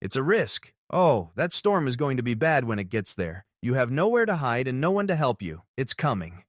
It's a risk. Oh, that storm is going to be bad when it gets there. You have nowhere to hide and no one to help you. It's coming.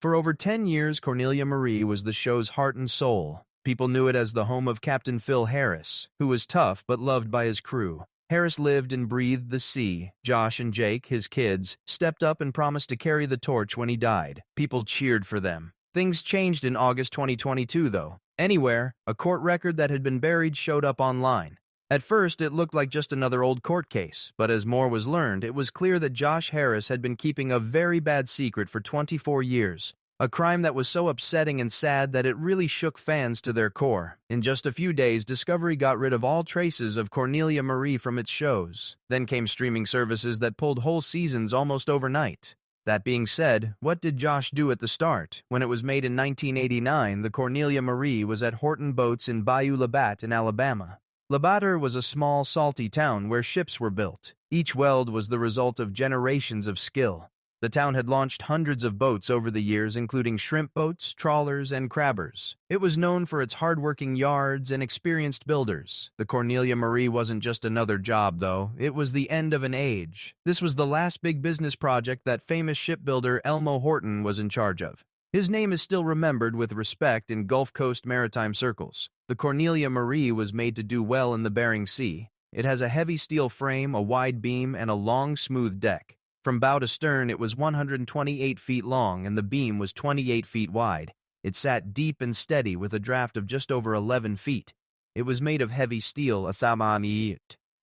For over 10 years, Cornelia Marie was the show's heart and soul. People knew it as the home of Captain Phil Harris, who was tough but loved by his crew. Harris lived and breathed the sea. Josh and Jake, his kids, stepped up and promised to carry the torch when he died. People cheered for them. Things changed in August 2022, though. Anywhere, a court record that had been buried showed up online. At first, it looked like just another old court case, but as more was learned, it was clear that Josh Harris had been keeping a very bad secret for 24 years. A crime that was so upsetting and sad that it really shook fans to their core. In just a few days, Discovery got rid of all traces of Cornelia Marie from its shows. Then came streaming services that pulled whole seasons almost overnight. That being said, what did Josh do at the start? When it was made in 1989, the Cornelia Marie was at Horton Boats in Bayou Labatt in Alabama. Labatt was a small, salty town where ships were built. Each weld was the result of generations of skill. The town had launched hundreds of boats over the years, including shrimp boats, trawlers, and crabbers. It was known for its hard-working yards and experienced builders. The Cornelia Marie wasn't just another job, though. It was the end of an age. This was the last big business project that famous shipbuilder Elmo Horton was in charge of. His name is still remembered with respect in Gulf Coast maritime circles. The Cornelia Marie was made to do well in the Bering Sea. It has a heavy steel frame, a wide beam, and a long, smooth deck. From bow to stern, it was 128 feet long, and the beam was 28 feet wide. It sat deep and steady with a draft of just over 11 feet. It was made of heavy steel,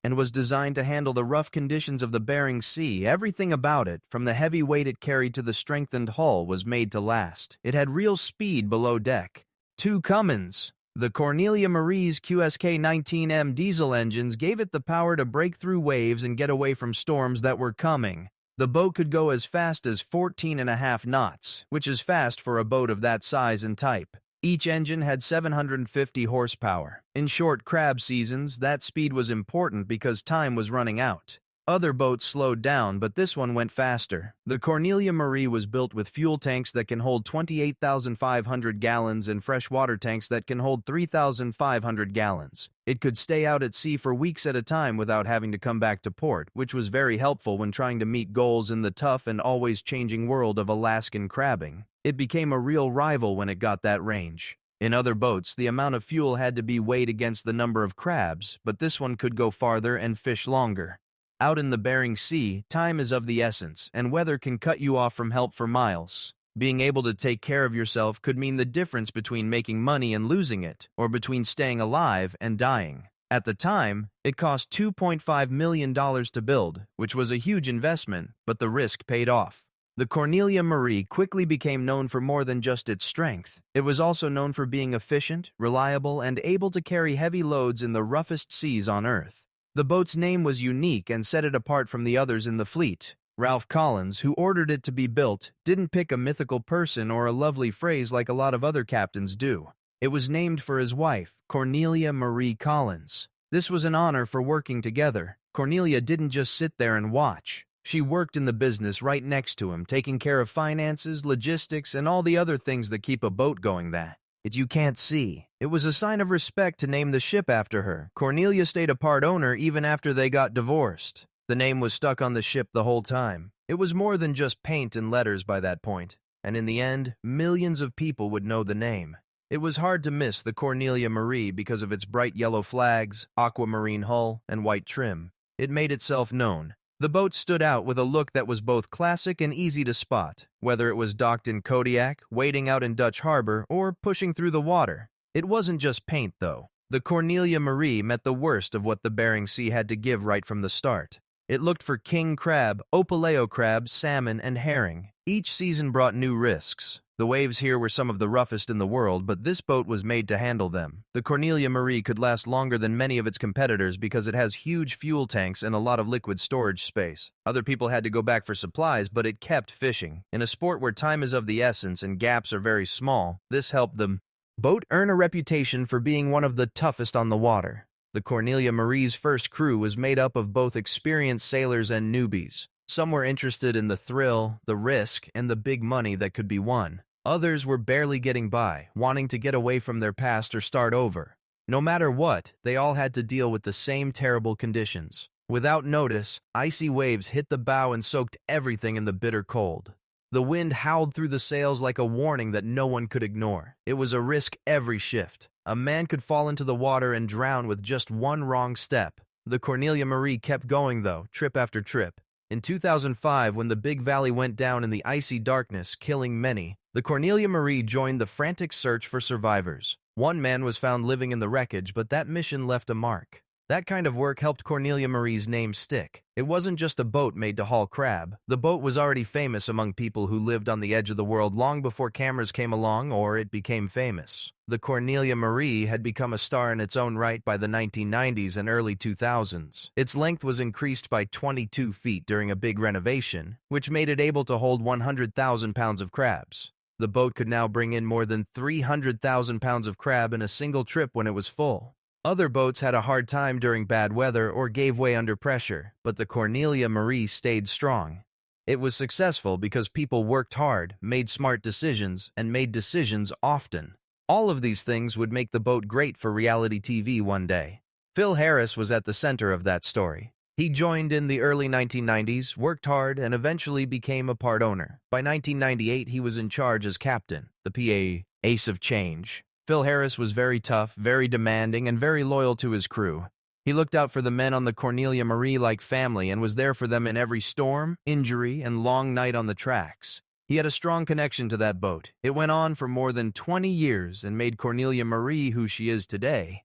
and was designed to handle the rough conditions of the Bering Sea. Everything about it, from the heavy weight it carried to the strengthened hull, was made to last. It had real speed below deck. 2 Cummins. The Cornelia Marie's QSK-19M diesel engines gave it the power to break through waves and get away from storms that were coming. The boat could go as fast as 14.5 knots, which is fast for a boat of that size and type. Each engine had 750 horsepower. In short crab seasons, that speed was important because time was running out. Other boats slowed down, but this one went faster. The Cornelia Marie was built with fuel tanks that can hold 28,500 gallons and fresh water tanks that can hold 3,500 gallons. It could stay out at sea for weeks at a time without having to come back to port, which was very helpful when trying to meet goals in the tough and always changing world of Alaskan crabbing. It became a real rival when it got that range. In other boats, the amount of fuel had to be weighed against the number of crabs, but this one could go farther and fish longer. Out in the Bering Sea, time is of the essence, and weather can cut you off from help for miles. Being able to take care of yourself could mean the difference between making money and losing it, or between staying alive and dying. At the time, it cost $2.5 million to build, which was a huge investment, but the risk paid off. The Cornelia Marie quickly became known for more than just its strength. It was also known for being efficient, reliable, and able to carry heavy loads in the roughest seas on Earth. The boat's name was unique and set it apart from the others in the fleet. Ralph Collins, who ordered it to be built, didn't pick a mythical person or a lovely phrase like a lot of other captains do. It was named for his wife, Cornelia Marie Collins. This was an honor for working together. Cornelia didn't just sit there and watch. She worked in the business right next to him, taking care of finances, logistics, and all the other things that keep a boat going that you can't see. It was a sign of respect to name the ship after her. Cornelia stayed a part owner even after they got divorced. The name was stuck on the ship the whole time. It was more than just paint and letters by that point, and in the end, millions of people would know the name. It was hard to miss the Cornelia Marie because of its bright yellow flags, aquamarine hull, and white trim. It made itself known. The boat stood out with a look that was both classic and easy to spot, whether it was docked in Kodiak, waiting out in Dutch Harbor, or pushing through the water. It wasn't just paint, though. The Cornelia Marie met the worst of what the Bering Sea had to give right from the start. It looked for king crab, opaleo crab, salmon, and herring. Each season brought new risks. The waves here were some of the roughest in the world, but this boat was made to handle them. The Cornelia Marie could last longer than many of its competitors because it has huge fuel tanks and a lot of liquid storage space. Other people had to go back for supplies, but it kept fishing. In a sport where time is of the essence and gaps are very small, this helped the boat earn a reputation for being one of the toughest on the water. The Cornelia Marie's first crew was made up of both experienced sailors and newbies. Some were interested in the thrill, the risk, and the big money that could be won. Others were barely getting by, wanting to get away from their past or start over. No matter what, they all had to deal with the same terrible conditions. Without notice, icy waves hit the bow and soaked everything in the bitter cold. The wind howled through the sails like a warning that no one could ignore. It was a risk every shift. A man could fall into the water and drown with just one wrong step. The Cornelia Marie kept going though, trip after trip. In 2005, when the Big Valley went down in the icy darkness, killing many, the Cornelia Marie joined the frantic search for survivors. One man was found living in the wreckage, but that mission left a mark. That kind of work helped Cornelia Marie's name stick. It wasn't just a boat made to haul crab. The boat was already famous among people who lived on the edge of the world long before cameras came along or it became famous. The Cornelia Marie had become a star in its own right by the 1990s and early 2000s. Its length was increased by 22 feet during a big renovation, which made it able to hold 100,000 pounds of crabs. The boat could now bring in more than 300,000 pounds of crab in a single trip when it was full. Other boats had a hard time during bad weather or gave way under pressure, but the Cornelia Marie stayed strong. It was successful because people worked hard, made smart decisions, and made decisions often. All of these things would make the boat great for reality TV one day. Phil Harris was at the center of that story. He joined in the early 1990s, worked hard, and eventually became a part owner. By 1998, he was in charge as captain, the PA Ace of Change. Phil Harris was very tough, very demanding, and very loyal to his crew. He looked out for the men on the Cornelia Marie like family and was there for them in every storm, injury, and long night on the tracks. He had a strong connection to that boat. It went on for more than 20 years and made Cornelia Marie who she is today.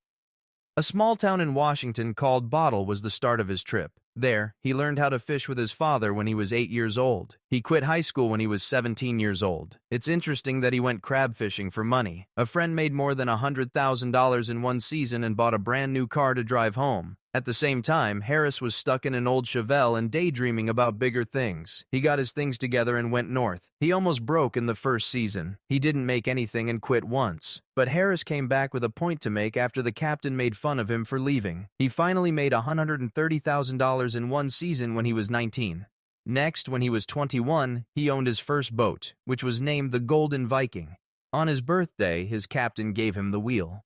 A small town in Washington called Bottle was the start of his trip. There, he learned how to fish with his father when he was 8 years old. He quit high school when he was 17 years old. It's interesting that he went crab fishing for money. A friend made more than $100,000 in one season and bought a brand new car to drive home. At the same time, Harris was stuck in an old Chevelle and daydreaming about bigger things. He got his things together and went north. He almost broke in the first season. He didn't make anything and quit once. But Harris came back with a point to make after the captain made fun of him for leaving. He finally made $130,000 in one season when he was 19. Next, when he was 21, he owned his first boat, which was named the Golden Viking. On his birthday, his captain gave him the wheel.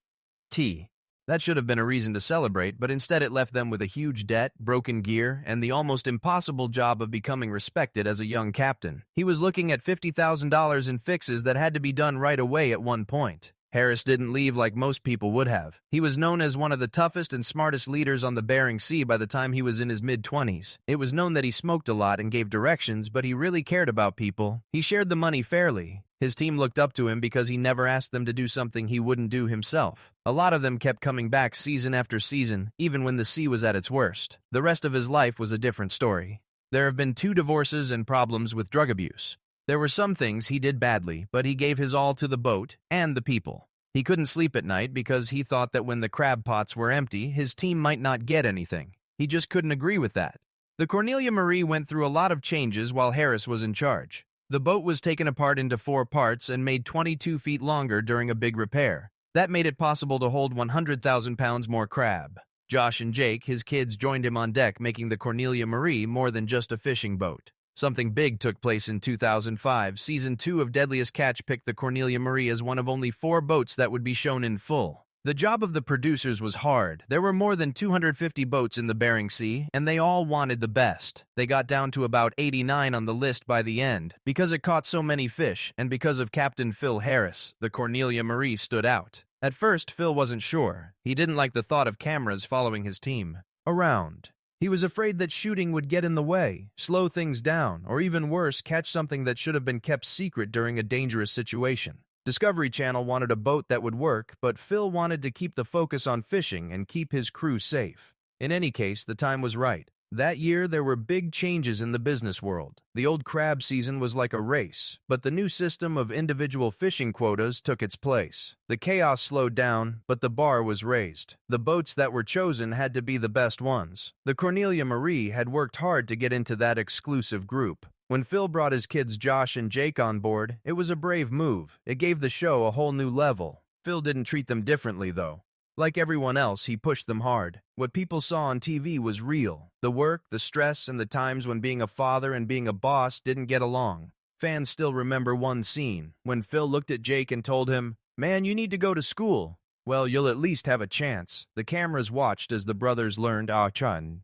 That should have been a reason to celebrate, but instead it left them with a huge debt, broken gear, and the almost impossible job of becoming respected as a young captain. He was looking at $50,000 in fixes that had to be done right away at one point. Harris didn't leave like most people would have. He was known as one of the toughest and smartest leaders on the Bering Sea by the time he was in his mid-20s. It was known that he smoked a lot and gave directions, but he really cared about people. He shared the money fairly. His team looked up to him because he never asked them to do something he wouldn't do himself. A lot of them kept coming back season after season, even when the sea was at its worst. The rest of his life was a different story. There have been 2 divorces and problems with drug abuse. There were some things he did badly, but he gave his all to the boat and the people. He couldn't sleep at night because he thought that when the crab pots were empty, his team might not get anything. He just couldn't agree with that. The Cornelia Marie went through a lot of changes while Harris was in charge. The boat was taken apart into 4 parts and made 22 feet longer during a big repair. That made it possible to hold 100,000 pounds more crab. Josh and Jake, his kids, joined him on deck, making the Cornelia Marie more than just a fishing boat. Something big took place in 2005. Season 2 of Deadliest Catch picked the Cornelia Marie as one of only 4 boats that would be shown in full. The job of the producers was hard. There were more than 250 boats in the Bering Sea, and they all wanted the best. They got down to about 89 on the list by the end. Because it caught so many fish, and because of Captain Phil Harris, the Cornelia Marie stood out. At first, Phil wasn't sure. He didn't like the thought of cameras following his team around. He was afraid that shooting would get in the way, slow things down, or even worse, catch something that should have been kept secret during a dangerous situation. Discovery Channel wanted a boat that would work, but Phil wanted to keep the focus on fishing and keep his crew safe. In any case, the time was right. That year, there were big changes in the business world. The old crab season was like a race, but the new system of individual fishing quotas took its place. The chaos slowed down, but the bar was raised. The boats that were chosen had to be the best ones. The Cornelia Marie had worked hard to get into that exclusive group. When Phil brought his kids Josh and Jake on board, it was a brave move. It gave the show a whole new level. Phil didn't treat them differently, though. Like everyone else, he pushed them hard. What people saw on TV was real. The work, the stress, and the times when being a father and being a boss didn't get along. Fans still remember one scene, when Phil looked at Jake and told him, "Man, you need to go to school." Well, you'll at least have a chance. The cameras watched as the brothers learned Ah Chun